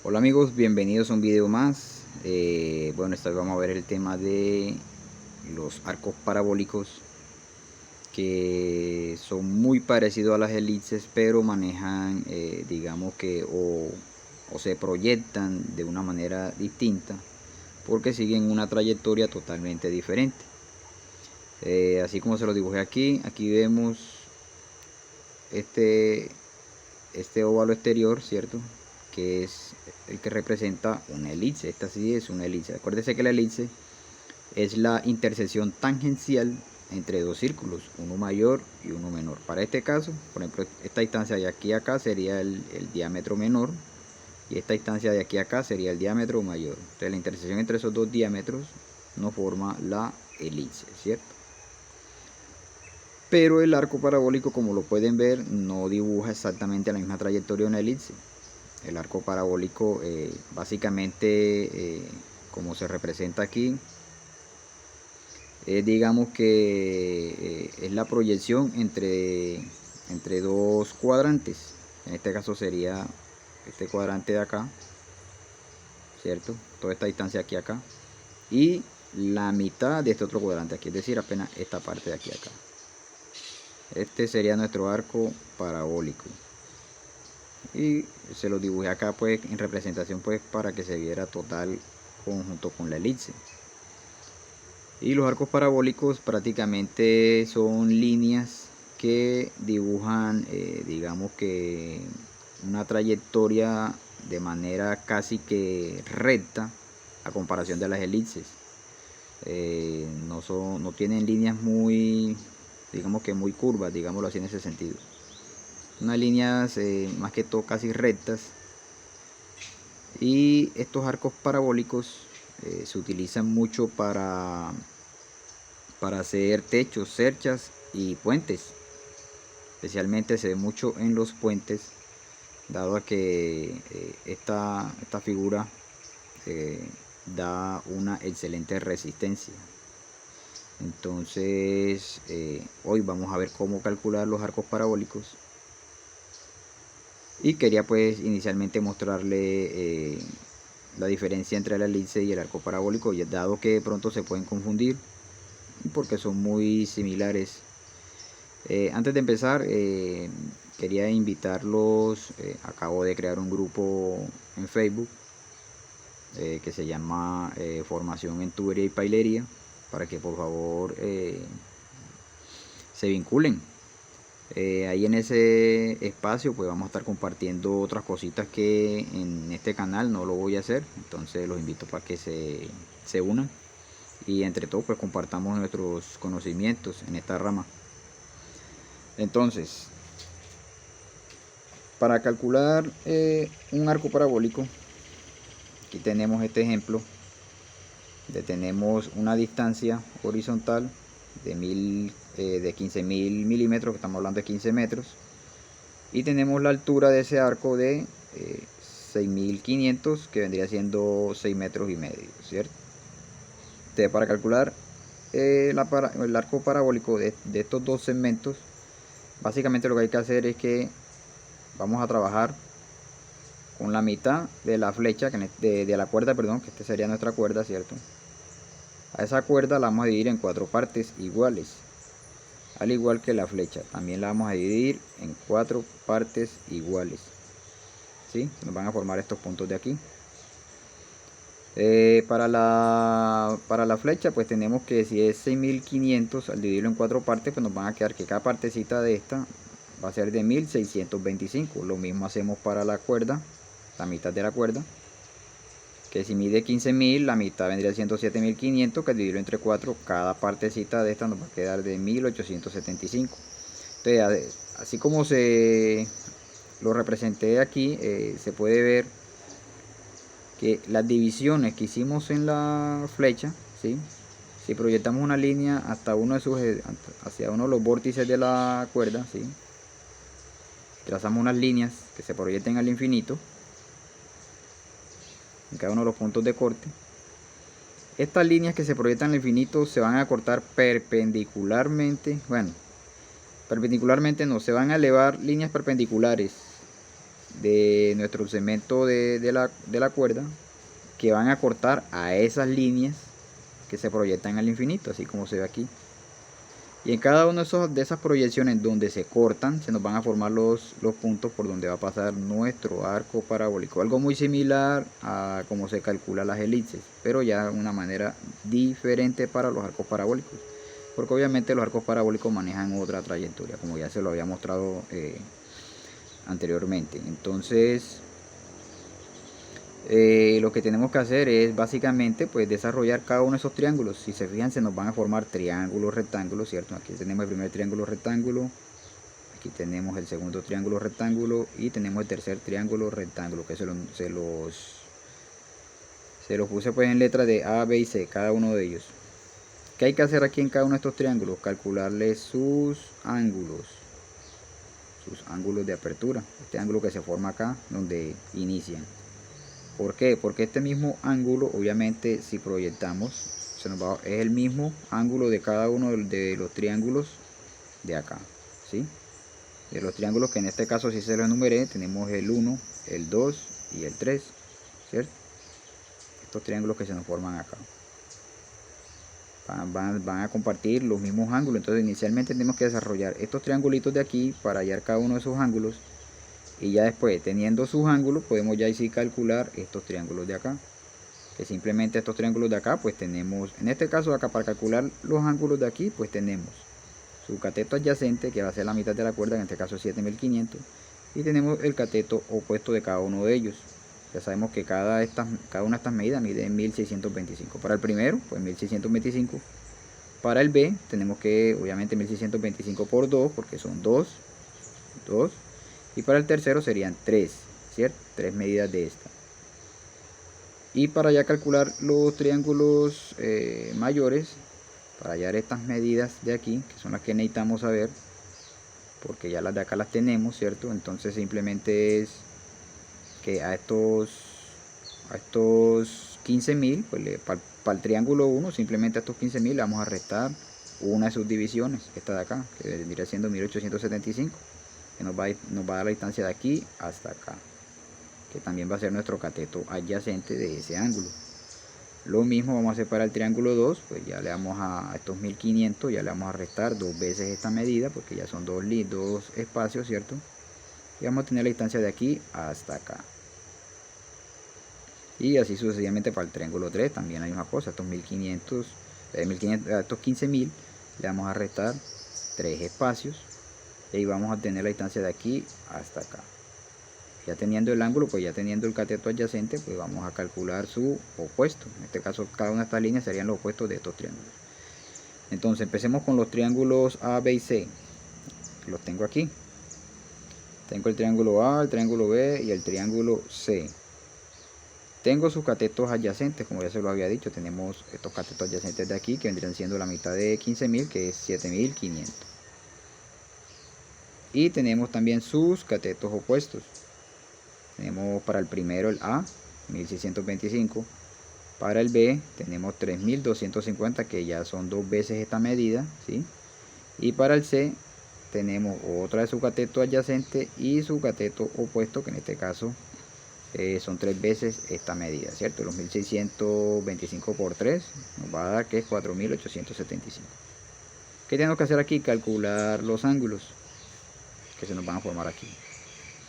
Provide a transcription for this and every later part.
Hola amigos, bienvenidos a un video más. Bueno, esta vez vamos a ver el tema de los arcos parabólicos, que son muy parecidos a las elipses, pero manejan, digamos que, o se proyectan de una manera distinta, porque siguen una trayectoria totalmente diferente. Así como se lo dibujé aquí vemos este óvalo exterior, ¿cierto? Que es el que representa una elipse. Esta sí es una elipse. Acuérdese que la elipse es la intersección tangencial entre dos círculos, uno mayor y uno menor. Para este caso, por ejemplo, esta distancia de aquí a acá sería el diámetro menor, y esta distancia de aquí a acá sería el diámetro mayor. Entonces la intersección entre esos dos diámetros nos forma la elipse, ¿cierto? Pero el arco parabólico, como lo pueden ver, no dibuja exactamente la misma trayectoria de una elipse. El arco parabólico, básicamente, como se representa aquí, digamos que es la proyección entre dos cuadrantes. En este caso sería este cuadrante de acá, ¿cierto? Toda esta distancia aquí acá, y la mitad de este otro cuadrante aquí, es decir, apenas esta parte de aquí acá. Este sería nuestro arco parabólico, y se lo dibujé acá pues en representación, pues para que se viera total conjunto con la elipse. Y los arcos parabólicos prácticamente son líneas que dibujan, digamos que, una trayectoria de manera casi que recta a comparación de las elipses. No tienen líneas muy, digamos que muy curvas, digámoslo así, en ese sentido. Unas líneas, más que todo, casi rectas. Y estos arcos parabólicos se utilizan mucho para hacer techos, cerchas y puentes. Especialmente se ve mucho en los puentes, dado a que esta figura da una excelente resistencia. Entonces, hoy vamos a ver cómo calcular los arcos parabólicos, y quería pues inicialmente mostrarle la diferencia entre la elipse y el arco parabólico, dado que de pronto se pueden confundir porque son muy similares. Antes de empezar, quería invitarlos. Acabo de crear un grupo en Facebook que se llama Formación en Tubería y Pailería, para que por favor se vinculen. Ahí en ese espacio pues vamos a estar compartiendo otras cositas que en este canal no lo voy a hacer. Entonces los invito para que se unan, y entre todos pues compartamos nuestros conocimientos en esta rama. Entonces, para calcular un arco parabólico, aquí tenemos este ejemplo, donde tenemos una distancia horizontal de 15.000 milímetros, que estamos hablando de 15 metros, y tenemos la altura de ese arco de 6.500, que vendría siendo 6 metros y medio, ¿cierto? Entonces, para calcular el arco parabólico de estos dos segmentos, básicamente lo que hay que hacer es que vamos a trabajar con la mitad de la flecha, de la cuerda, perdón, que esta sería nuestra cuerda, ¿cierto? A esa cuerda la vamos a dividir en 4 partes iguales, al igual que la flecha, también la vamos a dividir en 4 partes iguales, ¿sí? Nos van a formar estos puntos de aquí. Para la flecha, pues tenemos que, si es 6.500, al dividirlo en 4 partes, pues nos van a quedar que cada partecita de esta va a ser de 1.625. Lo mismo hacemos para la cuerda, la mitad de la cuerda, que si mide 15.000, la mitad vendría siendo 7.500, que al dividirlo entre 4, cada partecita de esta nos va a quedar de 1.875. Entonces, así como se lo representé aquí, se puede ver que las divisiones que hicimos en la flecha, ¿sí? Si proyectamos una línea hasta hacia uno de los vórtices de la cuerda, ¿sí? Trazamos unas líneas que se proyecten al infinito en cada uno de los puntos de corte. Estas líneas que se proyectan al infinito se van a cortar perpendicularmente. Bueno, perpendicularmente no, se van a elevar líneas perpendiculares de nuestro segmento de la cuerda, que van a cortar a esas líneas que se proyectan al infinito, así como se ve aquí. Y en cada una de esas proyecciones donde se cortan, se nos van a formar los puntos por donde va a pasar nuestro arco parabólico. Algo muy similar a cómo se calcula las elipses, pero ya de una manera diferente para los arcos parabólicos. Porque obviamente los arcos parabólicos manejan otra trayectoria, como ya se lo había mostrado anteriormente. Entonces, lo que tenemos que hacer es básicamente pues desarrollar cada uno de esos triángulos. Si se fijan, se nos van a formar triángulos rectángulos, ¿cierto? Aquí tenemos el primer triángulo rectángulo, aquí tenemos el segundo triángulo rectángulo y tenemos el tercer triángulo rectángulo, que se los puse pues en letras de A, B y C, cada uno de ellos. ¿Qué hay que hacer aquí en cada uno de estos triángulos? Calcularle sus ángulos de apertura, este ángulo que se forma acá donde inician. ¿Por qué? Porque este mismo ángulo, obviamente, si proyectamos, es el mismo ángulo de cada uno de los triángulos de acá, ¿sí? De los triángulos que en este caso, si se los enumeré, tenemos el 1, el 2 y el 3, ¿cierto? Estos triángulos que se nos forman acá van a compartir los mismos ángulos. Entonces, inicialmente tenemos que desarrollar estos triangulitos de aquí para hallar cada uno de esos ángulos. Y ya después, teniendo sus ángulos, podemos ya así calcular estos triángulos de acá. Que simplemente estos triángulos de acá, pues tenemos, en este caso acá, para calcular los ángulos de aquí, pues tenemos su cateto adyacente, que va a ser la mitad de la cuerda, en este caso 7500. Y tenemos el cateto opuesto de cada uno de ellos. Ya sabemos que cada una de estas medidas mide 1625. Para el primero, pues 1625. Para el B, tenemos que, obviamente, 1625 por 2, porque son 2. Y para el tercero serían 3, ¿cierto? 3 medidas de esta. Y para ya calcular los triángulos mayores, para hallar estas medidas de aquí, que son las que necesitamos saber, porque ya las de acá las tenemos, ¿cierto? Entonces simplemente es que a estos 15.000, pues para el triángulo 1, simplemente a estos 15.000 le vamos a restar una de sus divisiones, esta de acá, que vendría siendo 1875. Que nos va a dar la distancia de aquí hasta acá, que también va a ser nuestro cateto adyacente de ese ángulo. Lo mismo vamos a hacer para el triángulo 2, pues ya le vamos a estos 1500, ya le vamos a restar dos veces esta medida, porque ya son dos espacios, ¿cierto? Y vamos a tener la distancia de aquí hasta acá. Y así sucesivamente para el triángulo 3, también la misma cosa, estos 1500, a estos 15.000 le vamos a restar 3 espacios. Y ahí vamos a tener la distancia de aquí hasta acá. Ya teniendo el ángulo, pues ya teniendo el cateto adyacente, pues vamos a calcular su opuesto. En este caso, cada una de estas líneas serían los opuestos de estos triángulos. Entonces, empecemos con los triángulos A, B y C. Los tengo aquí. Tengo el triángulo A, el triángulo B y el triángulo C. Tengo sus catetos adyacentes, como ya se lo había dicho. Tenemos estos catetos adyacentes de aquí, que vendrían siendo la mitad de 15.000, que es 7.500. Y tenemos también sus catetos opuestos. Tenemos para el primero el A, 1625. Para el B tenemos 3250, que ya son dos veces esta medida, ¿sí? Y para el C tenemos otra de su cateto adyacente y su cateto opuesto, que en este caso son tres veces esta medida, ¿cierto? Los 1625 por 3 nos va a dar que es 4875. ¿Qué tenemos que hacer aquí? Calcular los ángulos que se nos van a formar aquí.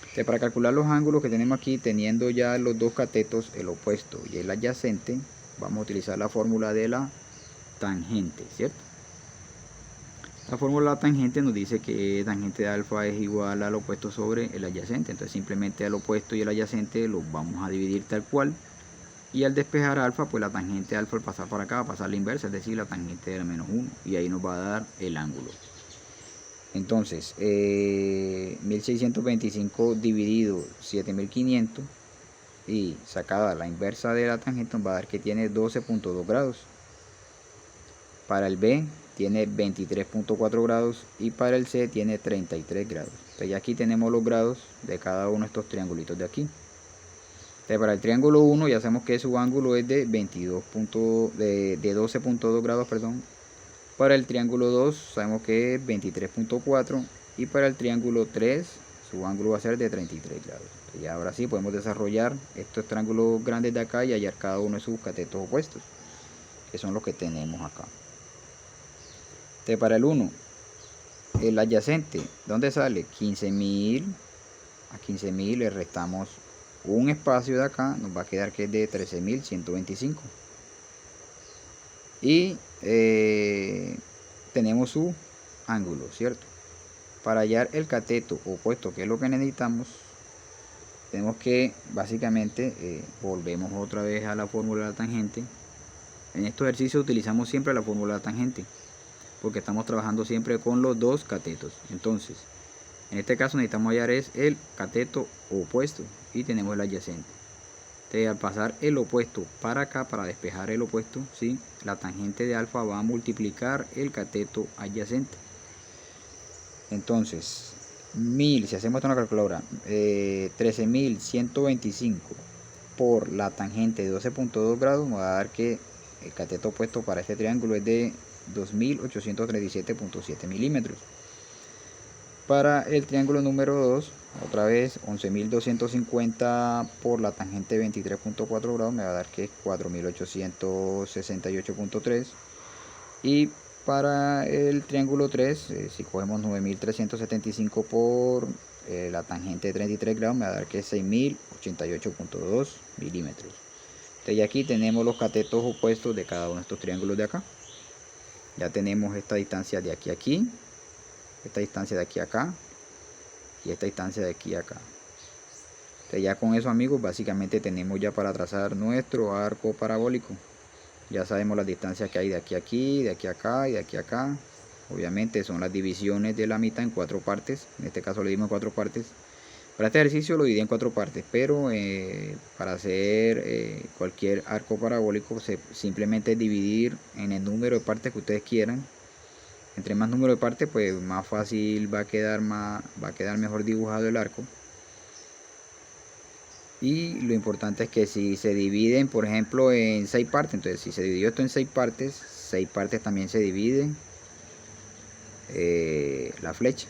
Entonces, para calcular los ángulos que tenemos aquí, teniendo ya los dos catetos, el opuesto y el adyacente, vamos a utilizar la fórmula de la tangente, ¿cierto? La fórmula de la tangente nos dice que tangente de alfa es igual al opuesto sobre el adyacente. Entonces simplemente al opuesto y el adyacente los vamos a dividir tal cual. Y al despejar alfa, pues la tangente de alfa al pasar para acá va a pasar la inversa, es decir, la tangente de la menos 1. Y ahí nos va a dar el ángulo. Entonces, 1625 dividido 7500 y sacada la inversa de la tangente nos va a dar que tiene 12.2 grados. Para el B tiene 23.4 grados y para el C tiene 33 grados. Entonces ya aquí tenemos los grados de cada uno de estos triangulitos de aquí. Entonces para el triángulo 1 ya sabemos que su ángulo es de 12.2 grados, perdón. Para el triángulo 2 sabemos que es 23.4 y para el triángulo 3 su ángulo va a ser de 33 grados. Y ahora sí podemos desarrollar estos triángulos grandes de acá y hallar cada uno de sus catetos opuestos, que son los que tenemos acá. Para el 1, el adyacente, ¿dónde sale? 15.000. A 15.000 le restamos un espacio de acá, nos va a quedar que es de 13.125. Y tenemos su ángulo, ¿cierto? Para hallar el cateto opuesto, que es lo que necesitamos, tenemos que básicamente volvemos otra vez a la fórmula de la tangente. En estos ejercicios utilizamos siempre la fórmula de la tangente, porque estamos trabajando siempre con los dos catetos. Entonces, en este caso necesitamos hallar es el cateto opuesto y tenemos el adyacente. Entonces, al pasar el opuesto para acá, para despejar el opuesto, ¿sí? La tangente de alfa va a multiplicar el cateto adyacente. Entonces, 1000, si hacemos esto en la calculadora, 13.125 por la tangente de 12.2 grados, nos va a dar que el cateto opuesto para este triángulo es de 2.837.7 milímetros. Para el triángulo número 2, otra vez 11.250 por la tangente de 23.4 grados, me va a dar que es 4.868.3. Y para el triángulo 3, si cogemos 9.375 por la tangente de 33 grados, me va a dar que es 6.088.2 milímetros. Entonces ya aquí tenemos los catetos opuestos de cada uno de estos triángulos de acá. Ya tenemos esta distancia de aquí a aquí, esta distancia de aquí a acá y esta distancia de aquí a acá. Entonces ya con eso, amigos, básicamente tenemos ya para trazar nuestro arco parabólico. Ya sabemos las distancias que hay de aquí a aquí, de aquí a acá y de aquí a acá. Obviamente son las divisiones de la mitad en 4 partes. En este caso le dimos 4 partes. Para este ejercicio lo dividí en 4 partes, pero para hacer cualquier arco parabólico simplemente dividir en el número de partes que ustedes quieran. Entre más número de partes, pues más fácil va a quedar mejor dibujado el arco. Y lo importante es que si se dividen, por ejemplo, en 6 partes, entonces si se dividió esto en 6 partes también se divide la flecha.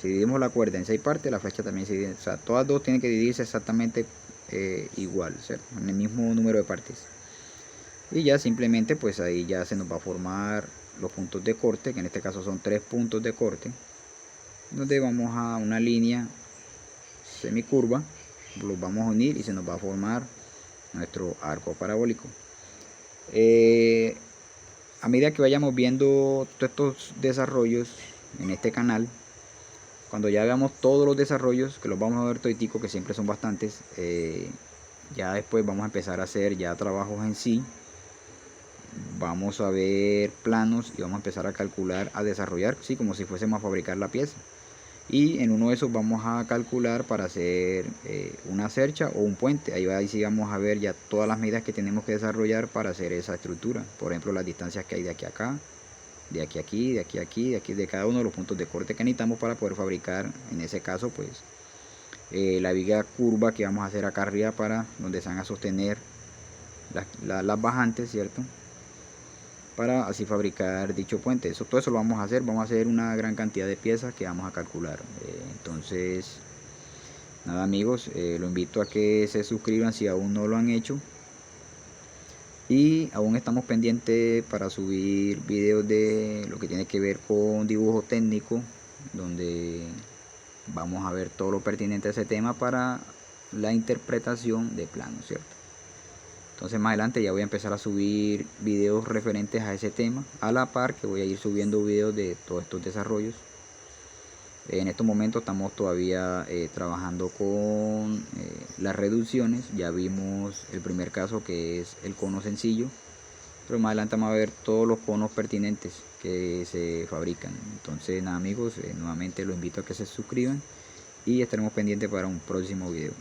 Si dividimos la cuerda en 6 partes, la flecha también se divide. O sea, todas dos tienen que dividirse exactamente igual, ¿cierto? En el mismo número de partes. Y ya simplemente pues ahí ya se nos va a formar los puntos de corte, que en este caso son 3 puntos de corte, donde vamos a una línea semicurva, los vamos a unir y se nos va a formar nuestro arco parabólico. A medida que vayamos viendo todos estos desarrollos en este canal, cuando ya veamos todos los desarrollos, que los vamos a ver toditico, que siempre son bastantes, ya después vamos a empezar a hacer ya trabajos en sí. Vamos a ver planos y vamos a empezar a calcular, a desarrollar, sí, como si fuésemos a fabricar la pieza. Y en uno de esos vamos a calcular para hacer una cercha o un puente. Ahí sí vamos a ver ya todas las medidas que tenemos que desarrollar para hacer esa estructura. Por ejemplo, las distancias que hay de aquí a acá, de aquí a aquí, de aquí a aquí, de aquí, de cada uno de los puntos de corte que necesitamos para poder fabricar, en ese caso, pues la viga curva que vamos a hacer acá arriba, para donde se van a sostener las bajantes, ¿cierto? Para así fabricar dicho puente. Todo eso lo vamos a hacer una gran cantidad de piezas que vamos a calcular. Entonces nada, amigos, lo invito a que se suscriban si aún no lo han hecho, y aún estamos pendientes para subir videos de lo que tiene que ver con dibujo técnico, donde vamos a ver todo lo pertinente a ese tema para la interpretación de planos, ¿cierto? Entonces más adelante ya voy a empezar a subir videos referentes a ese tema, a la par que voy a ir subiendo videos de todos estos desarrollos. En estos momentos estamos todavía trabajando con las reducciones. Ya vimos el primer caso, que es el cono sencillo, pero más adelante vamos a ver todos los conos pertinentes que se fabrican. Entonces nada, amigos, nuevamente los invito a que se suscriban y estaremos pendientes para un próximo video.